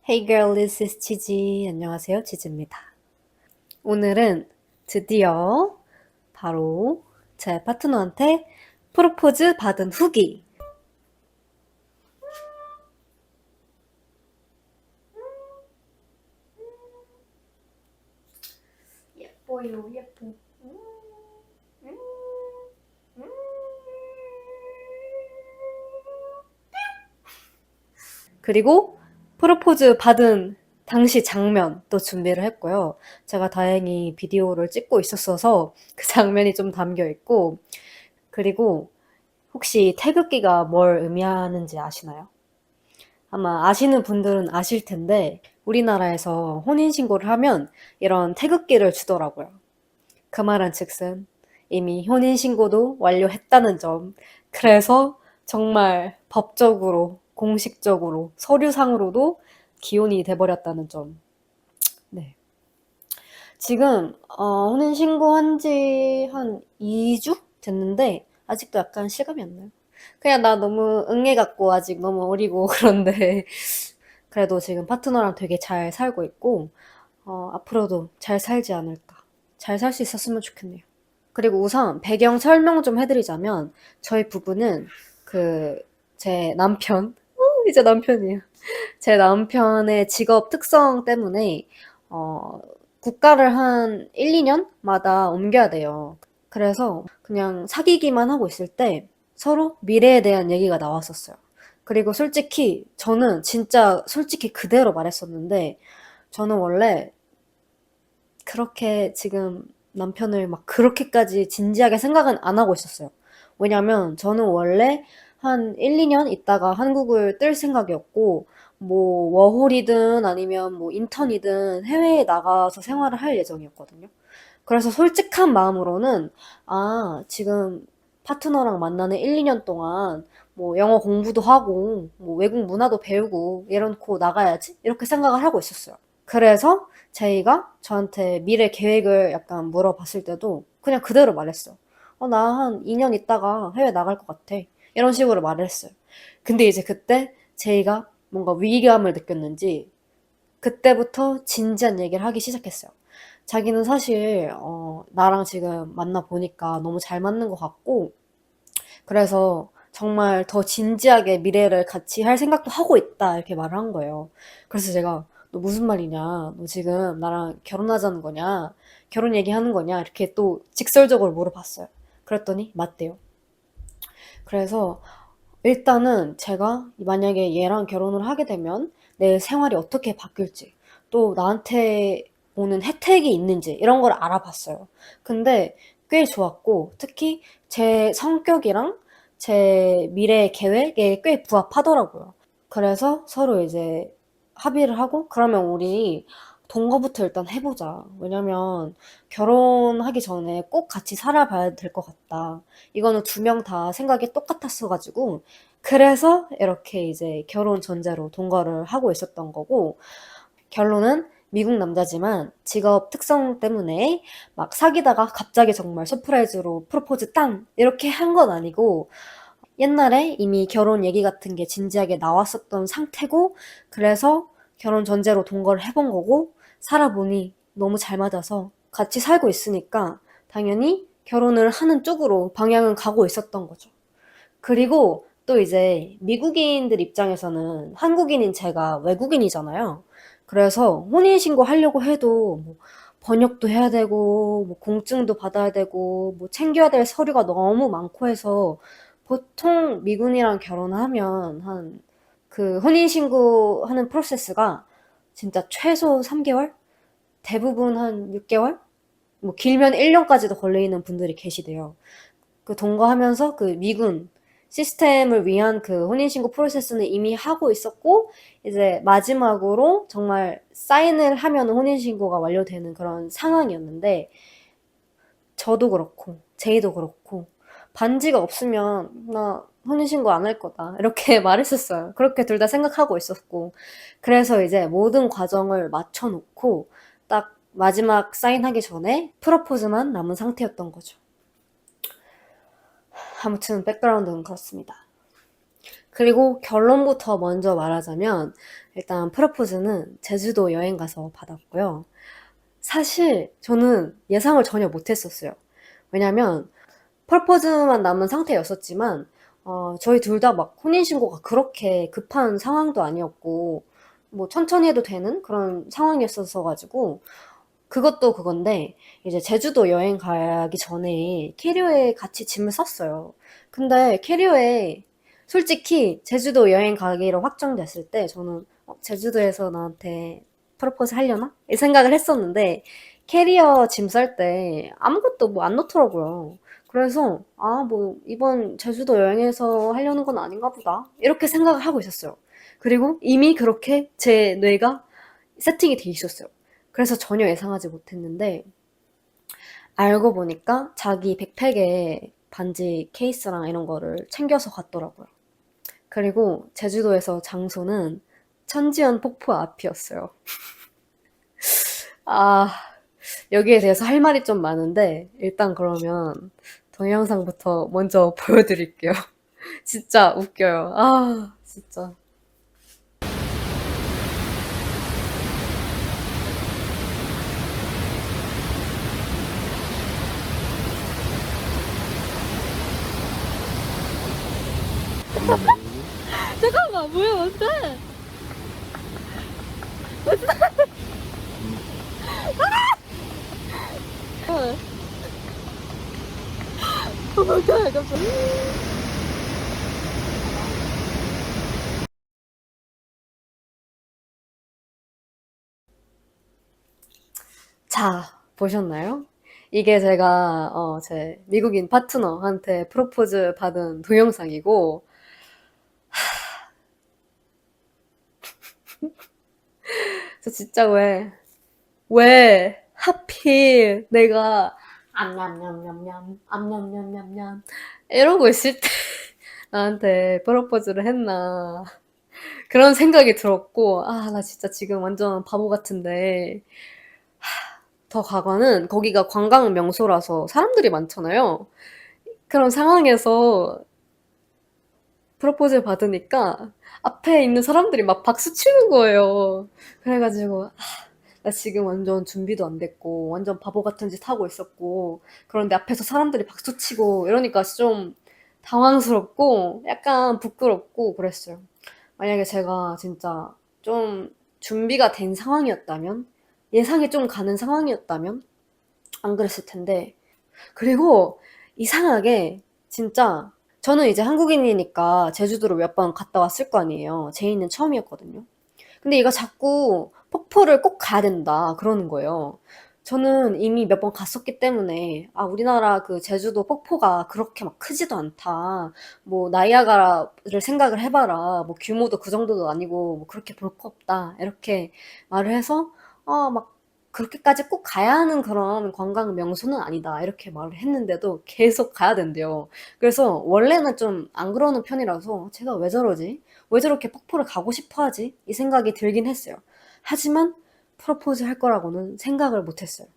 Hey girl, this is 치지. 안녕하세요, 치지입니다. 오늘은 드디어 바로 제 파트너한테 프로포즈 받은 후기. 예뻐요, 예뻐. 그리고 프로포즈 받은 당시 장면 또 준비를 했고요. 제가 다행히 비디오를 찍고 있었어서 그 장면이 좀 담겨 있고, 그리고 혹시 태극기가 뭘 의미하는지 아시나요? 아마 아시는 분들은 아실 텐데 우리나라에서 혼인신고를 하면 이런 태극기를 주더라고요. 그 말은 즉슨 이미 혼인신고도 완료했다는 점. 그래서 정말 법적으로, 공식적으로, 서류상으로도 기혼이 돼버렸다는 점. 네. 지금 혼인신고한 지 한 2주 됐는데 아직도 약간 실감이 안 나요. 그냥 나 너무 응애 같고 아직 너무 어리고 그런데 그래도 지금 파트너랑 되게 잘 살고 있고 앞으로도 잘 살지 않을까. 잘 살 수 있었으면 좋겠네요. 그리고 우선 배경 설명 좀 해드리자면 저희 부부는 그 제 남편 이제 남편이에요. 제 남편의 직업 특성 때문에 어 국가를 한 1-2년마다 옮겨야 돼요. 그래서 그냥 사귀기만 하고 있을 때 서로 미래에 대한 얘기가 나왔었어요. 그리고 솔직히 저는 진짜 솔직히 그대로 말했었는데 저는 원래 그렇게 지금 남편을 막 그렇게까지 진지하게 생각은 안 하고 있었어요. 왜냐면 저는 원래 한 1-2년 있다가 한국을 뜰 생각이었고 뭐 워홀이든 아니면 뭐 인턴이든 해외에 나가서 생활을 할 예정이었거든요. 그래서 솔직한 마음으로는 지금 파트너랑 만나는 1-2년 동안 뭐 영어 공부도 하고 뭐 외국 문화도 배우고 이러고 나가야지 이렇게 생각을 하고 있었어요. 그래서 제이가 저한테 미래 계획을 약간 물어봤을 때도 그냥 그대로 말했어. 나 한 2년 있다가 해외 나갈 것 같아. 이런 식으로 말을 했어요. 근데 이제 그때 제이가 뭔가 위기감을 느꼈는지 그때부터 진지한 얘기를 하기 시작했어요. 자기는 사실 나랑 지금 만나 보니까 너무 잘 맞는 것 같고 그래서 정말 더 진지하게 미래를 같이 할 생각도 하고 있다 이렇게 말을 한 거예요. 그래서 제가 너 무슨 말이냐? 너 지금 나랑 결혼하자는 거냐? 결혼 얘기하는 거냐? 이렇게 또 직설적으로 물어봤어요. 그랬더니 맞대요. 그래서 일단은 제가 만약에 얘랑 결혼을 하게 되면 내 생활이 어떻게 바뀔지, 또 나한테 오는 혜택이 있는지 이런 걸 알아봤어요. 근데 꽤 좋았고, 특히 제 성격이랑 제 미래 계획에 꽤 부합하더라고요. 그래서 서로 이제 합의를 하고, 그러면 우리 동거부터 일단 해보자. 왜냐면 결혼하기 전에 꼭 같이 살아봐야 될 것 같다. 이거는 두 명 다 생각이 똑같았어가지고, 그래서 이렇게 이제 결혼 전제로 동거를 하고 있었던 거고, 결론은 미국 남자지만 직업 특성 때문에 막 사귀다가 갑자기 정말 서프라이즈로 프로포즈 땅! 이렇게 한 건 아니고, 옛날에 이미 결혼 얘기 같은 게 진지하게 나왔었던 상태고, 그래서 결혼 전제로 동거를 해본 거고, 살아보니 너무 잘 맞아서 같이 살고 있으니까 당연히 결혼을 하는 쪽으로 방향은 가고 있었던 거죠. 그리고 또 이제 미국인들 입장에서는 한국인인 제가 외국인이잖아요. 그래서 혼인신고 하려고 해도 뭐 번역도 해야 되고, 뭐 공증도 받아야 되고, 뭐 챙겨야 될 서류가 너무 많고 해서 보통 미군이랑 결혼하면 그 혼인신고 하는 프로세스가 진짜 최소 3개월? 대부분 한 6개월? 뭐 길면 1년까지도 걸리는 분들이 계시대요. 그 동거하면서 그 미군 시스템을 위한 그 혼인신고 프로세스는 이미 하고 있었고, 이제 마지막으로 정말 사인을 하면 혼인신고가 완료되는 그런 상황이었는데, 저도 그렇고, 제이도 그렇고, 반지가 없으면 나 혼인신고 안 할 거다. 이렇게 말했었어요. 그렇게 둘 다 생각하고 있었고. 그래서 이제 모든 과정을 맞춰놓고, 딱 마지막 사인하기 전에 프로포즈만 남은 상태였던 거죠. 아무튼 백그라운드는 그렇습니다. 그리고 결론부터 먼저 말하자면 일단 프로포즈는 제주도 여행 가서 받았고요. 사실 저는 예상을 전혀 못했었어요. 왜냐면 프로포즈만 남은 상태였었지만 저희 둘 다 막 혼인신고가 그렇게 급한 상황도 아니었고 뭐 천천히 해도 되는 그런 상황이었어 가지고 그것도 그건데 이제 제주도 여행 가기 전에 캐리어에 같이 짐을 쌌어요. 근데 캐리어에 솔직히 제주도 여행 가기로 확정됐을 때 저는 제주도에서 나한테 프로포즈 하려나? 이 생각을 했었는데 캐리어 짐 쌀 때 아무것도 뭐 안 넣더라고요. 그래서 아, 뭐 이번 제주도 여행에서 하려는 건 아닌가 보다. 이렇게 생각을 하고 있었어요. 그리고 이미 그렇게 제 뇌가 세팅이 돼 있었어요. 그래서 전혀 예상하지 못했는데 알고 보니까 자기 백팩에 반지 케이스랑 이런 거를 챙겨서 갔더라고요. 그리고 제주도에서 장소는 천지연 폭포 앞이었어요. 아, 여기에 대해서 할 말이 좀 많은데 일단 그러면 동영상부터 먼저 보여드릴게요. 진짜 웃겨요. 아, 진짜. 잠깐만, 뭐야, 뭔데? 뭐야, 깜짝. 자, 보셨나요? 이게 제가 제 미국인 파트너한테 프로포즈 받은 동영상이고 저 진짜 왜 하필 내가 암냠냠냠냠 암냠냠냠냠 이러고 있을 때 나한테 프로포즈를 했나 그런 생각이 들었고 아, 나 진짜 지금 완전 바보 같은데 더 가관은 거기가 관광 명소라서 사람들이 많잖아요. 그런 상황에서 프로포즈를 받으니까 앞에 있는 사람들이 막 박수 치는 거예요. 그래가지고 아, 나 지금 완전 준비도 안 됐고 완전 바보 같은 짓 하고 있었고 그런데 앞에서 사람들이 박수 치고 이러니까 좀 당황스럽고 약간 부끄럽고 그랬어요. 만약에 제가 진짜 좀 준비가 된 상황이었다면 예상이 좀 가는 상황이었다면 안 그랬을 텐데 그리고 이상하게 진짜 저는 이제 한국인이니까 제주도를 몇 번 갔다 왔을 거 아니에요. 제이는 처음이었거든요. 근데 얘가 자꾸 폭포를 꼭 가야 된다 그러는 거예요. 저는 이미 몇 번 갔었기 때문에 아, 우리나라 그 제주도 폭포가 그렇게 막 크지도 않다. 뭐 나이아가라를 생각을 해봐라. 뭐 규모도 그 정도도 아니고 뭐 그렇게 볼 거 없다. 이렇게 말을 해서 막 그렇게까지 꼭 가야 하는 그런 관광 명소는 아니다. 이렇게 말을 했는데도 계속 가야 된대요. 그래서 원래는 좀 안 그러는 편이라서 제가 왜 저러지? 왜 저렇게 폭포를 가고 싶어 하지? 이 생각이 들긴 했어요. 하지만 프로포즈 할 거라고는 생각을 못 했어요.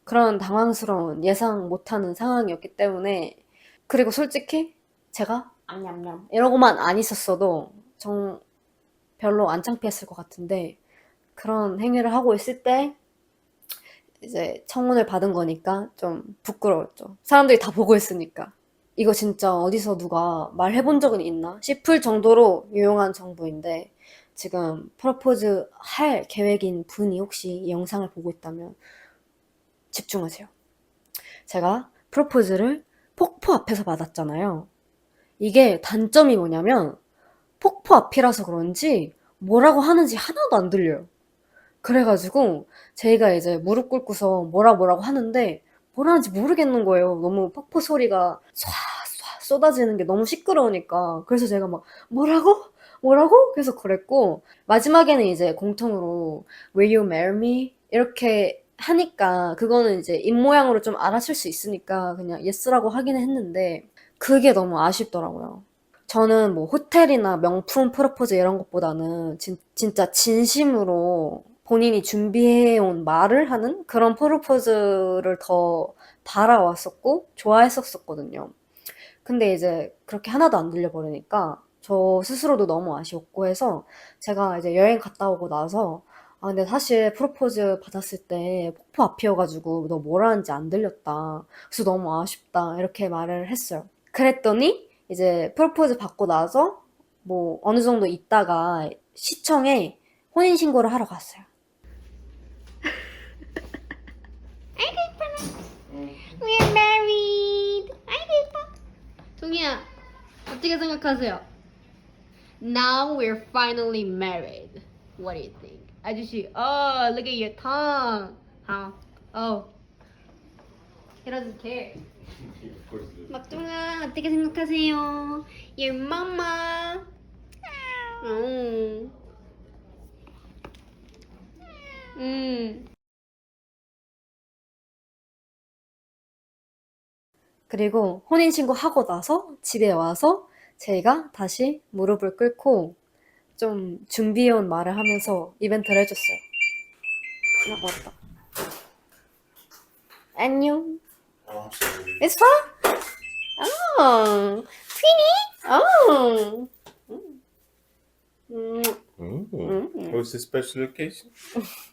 그런 당황스러운 예상 못하는 상황이었기 때문에 그리고 솔직히 제가 암냠냠 이러고만 안 있었어도 정 별로 안 창피했을 것 같은데 그런 행위를 하고 있을 때 이제 청혼을 받은 거니까 좀 부끄러웠죠. 사람들이 다 보고 있으니까. 이거 진짜 어디서 누가 말해본 적은 있나 싶을 정도로 유용한 정보인데 지금 프로포즈 할 계획인 분이 혹시 이 영상을 보고 있다면 집중하세요. 제가 프로포즈를 폭포 앞에서 받았잖아요. 이게 단점이 뭐냐면 폭포 앞이라서 그런지 뭐라고 하는지 하나도 안 들려요. 그래가지고 제가 이제 무릎 꿇고서 뭐라고 하는데 뭐라는지 모르겠는 거예요. 너무 폭포 소리가 쏴쏴 쏟아지는 게 너무 시끄러우니까. 그래서 제가 막 뭐라고? 뭐라고? 계속 그랬고 마지막에는 이제 공통으로 Will you marry me? 이렇게 하니까 그거는 이제 입모양으로 좀 알아챌 수 있으니까 그냥 yes라고 하기는 했는데 그게 너무 아쉽더라고요. 저는 뭐 호텔이나 명품 프로포즈 이런 것보다는 진짜 진심으로 본인이 준비해온 말을 하는 그런 프로포즈를 더 바라왔었고 좋아했었거든요. 근데 이제 그렇게 하나도 안 들려버리니까 저 스스로도 너무 아쉬웠고 해서 제가 이제 여행 갔다 오고 나서 아, 근데 사실 프로포즈 받았을 때 폭포 앞이어가지고 너 뭐라는지 안 들렸다. 그래서 너무 아쉽다. 이렇게 말을 했어요. 그랬더니 이제 프로포즈 받고 나서 뭐 어느 정도 있다가 시청에 혼인신고를 하러 갔어요. We're married. 종이야, 어떻게 생각하세요? Now we're finally married. What do you think? 아저씨, oh, look at your tongue. How? Oh, he doesn't care. Of course it is. 막둥아, 어떻게 생각하세요? Your mama. 음. 그리고 혼인신고 하고 나서 집에 와서 제가 다시 무릎을 꿇고 좀 준비해온 말을 하면서 이벤트를 해줬어요. 아, 맞다. 안녕. Oh, I'm sorry. It's fun? Oh, Twinnie? Oh. What's the special occasion?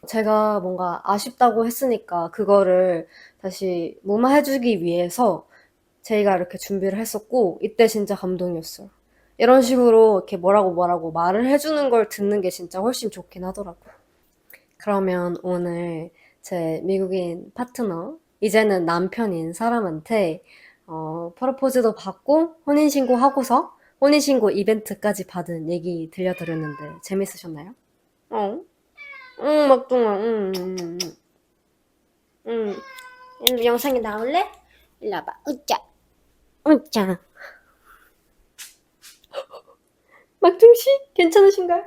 제가 뭔가 아쉽다고 했으니까 그거를 다시 무마해주기 위해서 저희가 이렇게 준비를 했었고 이때 진짜 감동이었어요. 이런 식으로 이렇게 뭐라고 말을 해주는 걸 듣는 게 진짜 훨씬 좋긴 하더라고요. 그러면 오늘 제 미국인 파트너, 이제는 남편인 사람한테 프로포즈도 받고 혼인신고 하고서 혼인신고 이벤트까지 받은 얘기 들려드렸는데 재밌으셨나요? 응, 막둥아, 응. 영상에 나올래? 일로 와봐. 으짜. 막둥씨, 괜찮으신가요?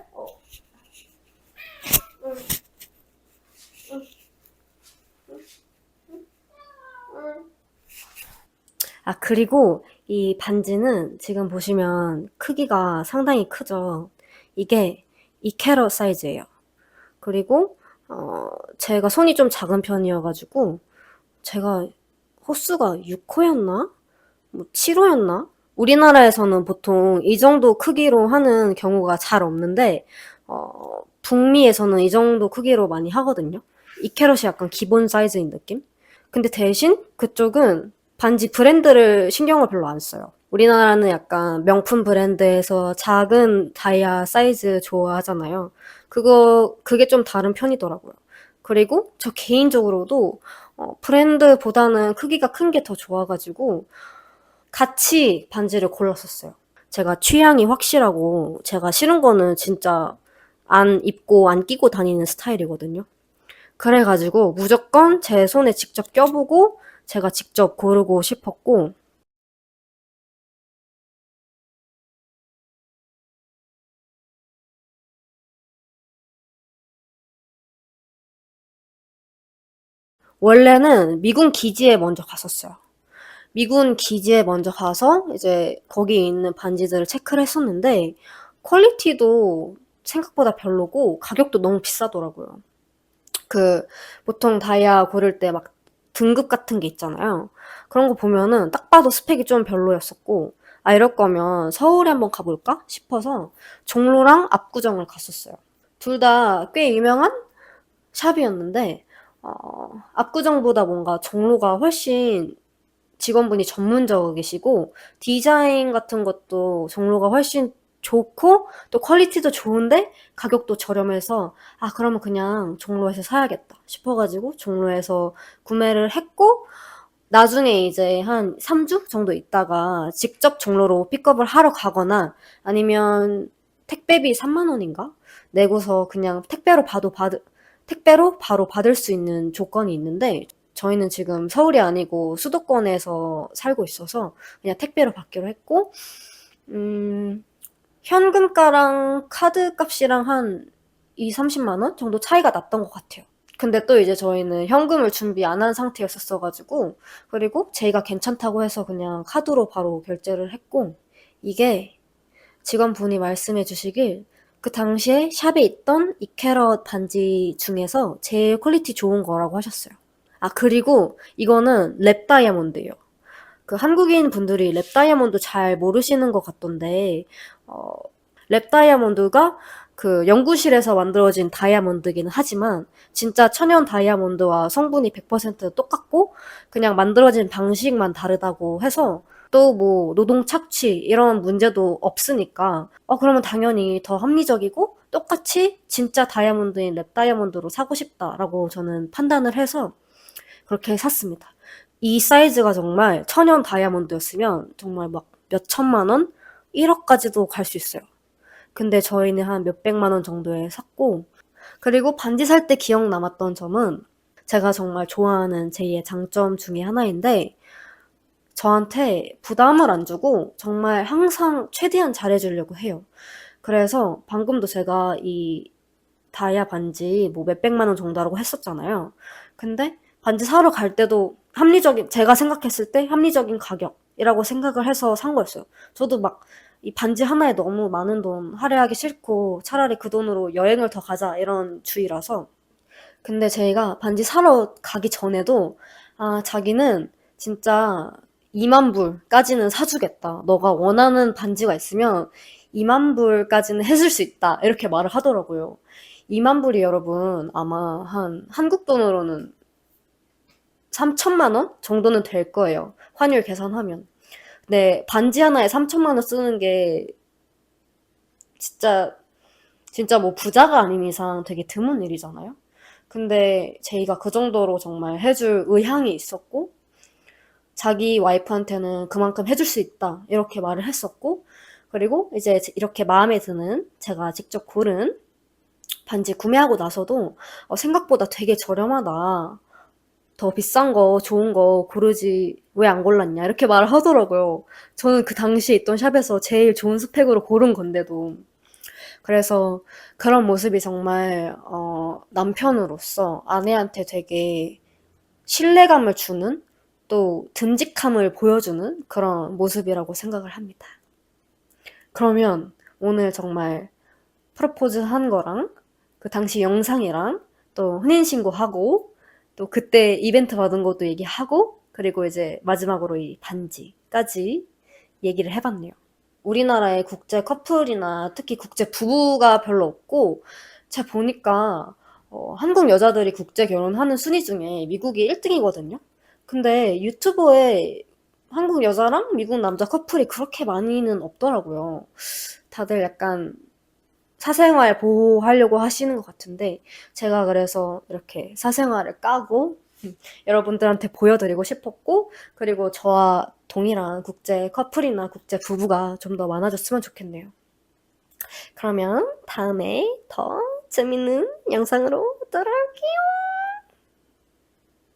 아, 그리고 이 반지는 지금 보시면 크기가 상당히 크죠. 이게 2캐럿 사이즈예요. 그리고 제가 손이 좀 작은 편이어가지고 제가 호수가 6호였나? 뭐 7호였나? 우리나라에서는 보통 이 정도 크기로 하는 경우가 잘 없는데 북미에서는 이 정도 크기로 많이 하거든요. 2캐럿이 약간 기본 사이즈인 느낌? 근데 대신 그쪽은 반지 브랜드를 신경을 별로 안 써요. 우리나라는 약간 명품 브랜드에서 작은 다이아 사이즈 좋아하잖아요. 그게 좀 다른 편이더라고요. 그리고 저 개인적으로도 브랜드보다는 크기가 큰 게 더 좋아가지고 같이 반지를 골랐었어요. 제가 취향이 확실하고 제가 싫은 거는 진짜 안 입고 안 끼고 다니는 스타일이거든요. 그래가지고 무조건 제 손에 직접 껴보고 제가 직접 고르고 싶었고 원래는 미군 기지에 먼저 갔었어요. 미군 기지에 먼저 가서 이제 거기 있는 반지들을 체크를 했었는데 퀄리티도 생각보다 별로고 가격도 너무 비싸더라고요. 보통 다이아 고를 때 막 등급 같은 게 있잖아요. 그런 거 보면은 딱 봐도 스펙이 좀 별로였었고, 아, 이럴 거면 서울에 한번 가볼까 싶어서 종로랑 압구정을 갔었어요. 둘 다 꽤 유명한 샵이었는데, 압구정보다 뭔가 종로가 훨씬 직원분이 전문적이시고 디자인 같은 것도 종로가 훨씬 좋고 또 퀄리티도 좋은데 가격도 저렴해서 아 그러면 그냥 종로에서 사야겠다 싶어가지고 종로에서 구매를 했고 나중에 이제 한 3주 정도 있다가 직접 종로로 픽업을 하러 가거나 아니면 택배비 3만 원인가? 내고서 그냥 택배로 바로 받을 수 있는 조건이 있는데 저희는 지금 서울이 아니고 수도권에서 살고 있어서 그냥 택배로 받기로 했고 현금가랑 카드 값이랑 한 2, 30만 원 정도 차이가 났던 것 같아요. 근데 또 이제 저희는 현금을 준비 안 한 상태였었어가지고 그리고 제가 괜찮다고 해서 그냥 카드로 바로 결제를 했고 이게 직원분이 말씀해 주시길 그 당시에 샵에 있던 2캐럿 반지 중에서 제일 퀄리티 좋은 거라고 하셨어요. 아, 그리고 이거는 랩 다이아몬드예요. 그 한국인 분들이 랩 다이아몬드 잘 모르시는 것 같던데 랩 다이아몬드가 그 연구실에서 만들어진 다이아몬드기는 하지만 진짜 천연 다이아몬드와 성분이 100% 똑같고 그냥 만들어진 방식만 다르다고 해서 또 뭐 노동 착취 이런 문제도 없으니까 그러면 당연히 더 합리적이고 똑같이 진짜 다이아몬드인 랩 다이아몬드로 사고 싶다라고 저는 판단을 해서 그렇게 샀습니다. 이 사이즈가 정말 천연 다이아몬드였으면 정말 막 몇천만 원, 1억까지도 갈 수 있어요. 근데 저희는 한 몇백만 원 정도에 샀고, 그리고 반지 살 때 기억 남았던 점은 제가 정말 좋아하는 제2의 장점 중에 하나인데, 저한테 부담을 안 주고 정말 항상 최대한 잘해주려고 해요. 그래서 방금도 제가 이 다이아 반지 뭐 몇백만 원 정도라고 했었잖아요. 근데 반지 사러 갈 때도 제가 생각했을 때 합리적인 가격이라고 생각을 해서 산 거였어요. 저도 막 이 반지 하나에 너무 많은 돈 할애하기 싫고 차라리 그 돈으로 여행을 더 가자 이런 주의라서. 근데 제가 반지 사러 가기 전에도 자기는 진짜 2만 불까지는 사주겠다. 너가 원하는 반지가 있으면 2만 불까지는 해줄 수 있다. 이렇게 말을 하더라고요. 2만 불이 여러분 아마 한국 돈으로는 3천만 원 정도는 될 거예요. 환율 계산하면. 근데 반지 하나에 3천만 원 쓰는 게 진짜 뭐 부자가 아닌 이상 되게 드문 일이잖아요. 근데 제이가 그 정도로 정말 해줄 의향이 있었고 자기 와이프한테는 그만큼 해줄 수 있다 이렇게 말을 했었고 그리고 이제 이렇게 마음에 드는 제가 직접 고른 반지 구매하고 나서도 생각보다 되게 저렴하다. 더 비싼 거, 좋은 거 고르지 왜 안 골랐냐 이렇게 말을 하더라고요. 저는 그 당시에 있던 샵에서 제일 좋은 스펙으로 고른 건데도. 그래서 그런 모습이 정말 남편으로서 아내한테 되게 신뢰감을 주는 또 듬직함을 보여주는 그런 모습이라고 생각을 합니다. 그러면 오늘 정말 프로포즈 한 거랑 그 당시 영상이랑 또 혼인신고하고 또 그때 이벤트 받은 것도 얘기하고 그리고 이제 마지막으로 이 반지까지 얘기를 해봤네요. 우리나라에 국제 커플이나 특히 국제 부부가 별로 없고 제가 보니까 한국 여자들이 국제 결혼하는 순위 중에 미국이 1등이거든요. 근데 유튜브에 한국 여자랑 미국 남자 커플이 그렇게 많이는 없더라고요. 다들 약간 사생활 보호하려고 하시는 것 같은데 제가 그래서 이렇게 사생활을 까고 여러분들한테 보여드리고 싶었고 그리고 저와 동일한 국제 커플이나 국제 부부가 좀 더 많아졌으면 좋겠네요. 그러면 다음에 더 재밌는 영상으로 돌아올게요.